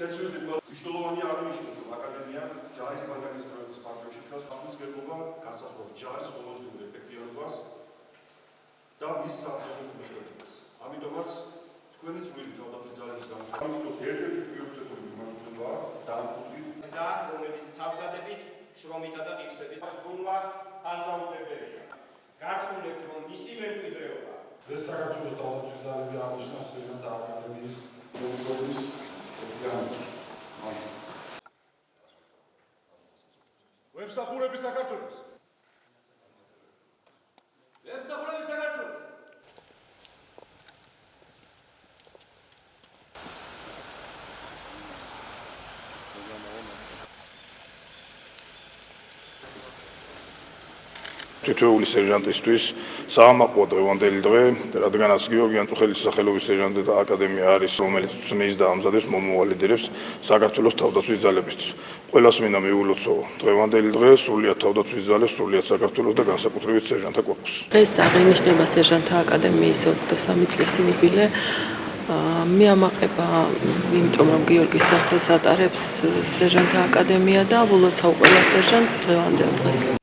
ეცვლებით მნიშვნელოვანი არ ნიშნავს, რომ აკადემია ჯარის ბანაკის პროექტის პარტნიორში დგას გასასვლელობა განსაზღვრავს ჯარის ყოველდღიურ ეფექტიანობას და მის საბრძოლო მსვლელობას. ამიტომაც თქვენი წვლილი თავდაცვის ძალების განვითარების ერთ-ერთი პრიორიტეტული მიმართულებაა დაამკვიდრებით გზა, რომელიც თავდადებით, შრომითა და ღირსებით ხუნვა აზროვნებელია. გარწმუნებთ, რომ მისი მემკვიდრეობა ეს საქართველოს თავდაცვის ძალები აღნიშნავს სერჟანტთა აკადემიის მემკვიდრეობის ერთიანობას. ვემსახურები საქართველოს. ვემსახურები საქართველოს. თითოეული სერჟანტისთვის საამაყოა დღევანდელი დღე, რადგანაც გიორგი ანწუხელის სახელობის სერჟანტთა აკადემია არის, რომელიც ცნის და ამზადებს მომავალ ლიდერებს საქართველოს თავდაცვის ძალებისთვის. ყველას მინდა მივულოცო დღევანდელი დღე სრულიად თავდაცვის ძალებს, სრულიად საქართველოს და განსაკუთრებით სერჟანტთა კორპუსს. დღეს აღინიშნება სერჟანტთა აკადემიის 23 წლის იუბილე. მიამაყება, იმიტომ რომ გიორგის სახელს ატარებს სერჟანტთა აკადემია და ვილოცავ ყველა სერჟანტს დღევანდელ დღეს.